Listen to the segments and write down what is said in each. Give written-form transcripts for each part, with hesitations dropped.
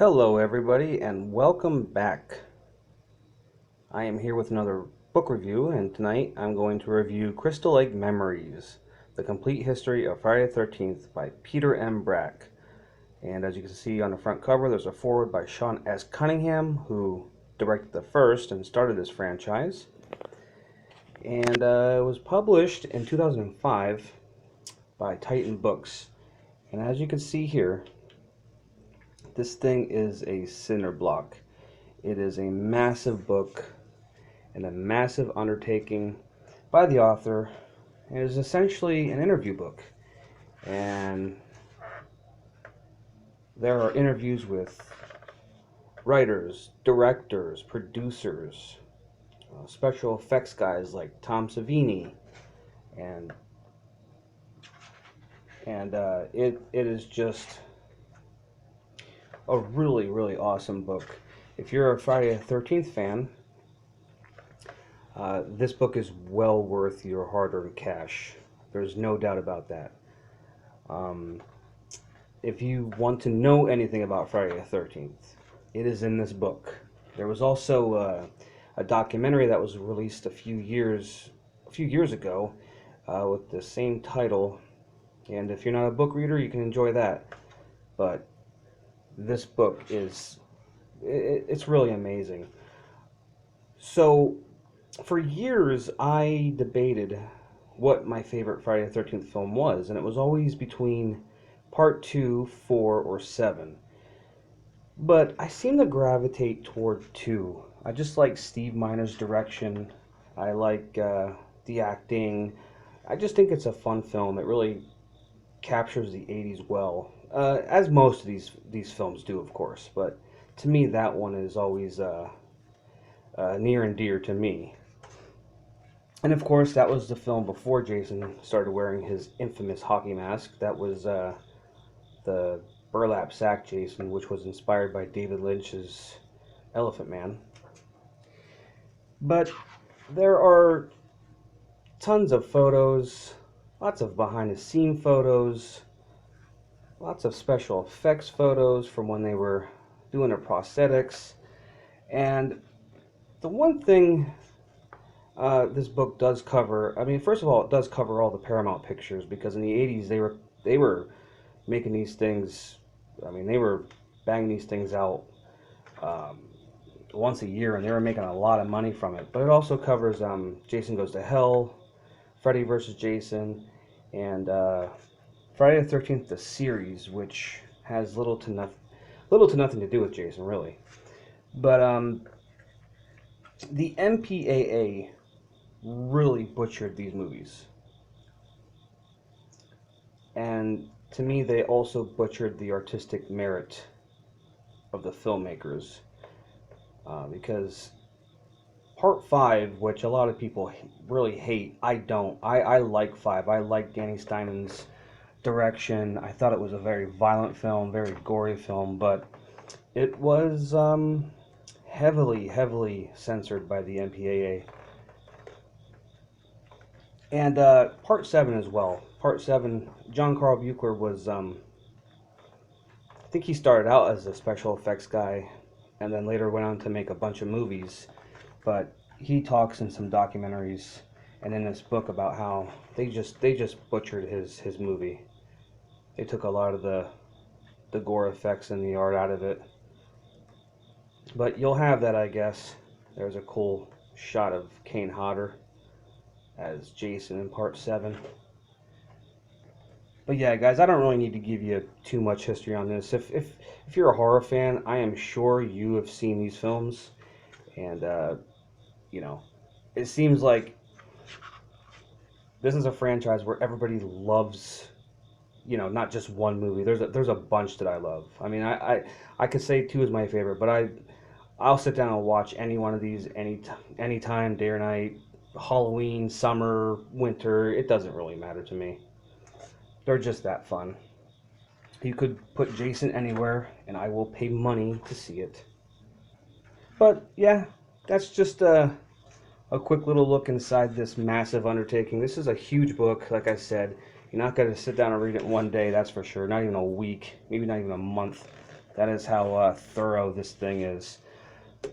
Hello everybody and welcome back. I am here with another book review, and tonight I'm going to review Crystal Lake Memories, The Complete History of Friday the 13th by Peter M. Bracke. And as you can see on the front cover, there's a foreword by Sean S. Cunningham, who directed the first and started this franchise. And it was published in 2005 by Titan Books. And as you can see here, this thing is a cinder block. It is a massive book and a massive undertaking by the author. It is essentially an interview book, and there are interviews with writers, directors, producers, special effects guys like Tom Savini, and it is just a really awesome book. If you're a Friday the 13th fan, this book is well worth your hard-earned cash. There's no doubt about that. If you want to know anything about Friday the 13th, it is in this book. There was also a documentary that was released a few years ago with the same title, and if you're not a book reader, you can enjoy that. But this book it's really amazing. So for years I debated what my favorite Friday the 13th film was, and it was always between part 2, 4, or 7. But I seem to gravitate toward 2. I just like Steve Miner's direction. I like the acting. I just think it's a fun film. It really captures the 80s well, as most of these films do, of course. But to me, that one is always near and dear to me. And of course, that was the film before Jason started wearing his infamous hockey mask. That was the burlap sack Jason, which was inspired by David Lynch's Elephant Man. But there are tons of photos, lots of behind the scene photos, lots of special effects photos from when they were doing their prosthetics. And the one thing this book does cover, I mean, first of all, it does cover all the Paramount pictures, because in the 80s they were making these things, I mean, they were banging these things out once a year, and they were making a lot of money from it. But it also covers Jason Goes to Hell, Freddy vs. Jason, and Friday the 13th, the series, which has little to nothing to do with Jason, really. But the MPAA really butchered these movies. And to me, they also butchered the artistic merit of the filmmakers. Because Part 5, which a lot of people really hate, I don't. I like 5. I like Danny Steinman's direction. I thought it was a very violent film, very gory film, but it was heavily censored by the MPAA. And Part 7 as well. Part 7, John Carl Buechler was, I think he started out as a special effects guy, and then later went on to make a bunch of movies. But he talks in some documentaries and in this book about how they just butchered his movie. They took a lot of the gore effects and the art out of it. But you'll have that, I guess. There's a cool shot of Kane Hodder as Jason in Part 7. But yeah, guys, I don't really need to give you too much history on this. If you're a horror fan, I am sure you have seen these films, and you know, it seems like this is a franchise where everybody loves, you know, not just one movie. There's a bunch that I love. I mean, I could say 2 is my favorite, but I'll sit down and watch any one of these anytime, day or night, Halloween, summer, winter. It doesn't really matter to me. They're just that fun. You could put Jason anywhere, and I will pay money to see it. But yeah, that's just a quick little look inside this massive undertaking. This is a huge book, like I said. You're not going to sit down and read it in one day, that's for sure. Not even a week, maybe not even a month. That is how thorough this thing is.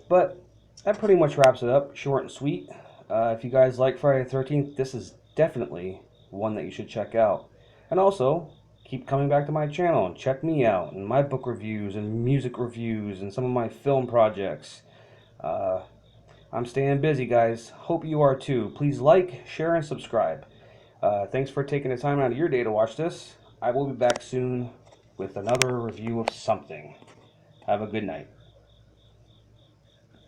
But that pretty much wraps it up. Short and sweet. If you guys like Friday the 13th, this is definitely one that you should check out. And also, keep coming back to my channel and check me out and my book reviews and music reviews and some of my film projects. I'm staying busy, guys. Hope you are too. Please like, share, and subscribe. Thanks for taking the time out of your day to watch this. I will be back soon with another review of something. Have a good night.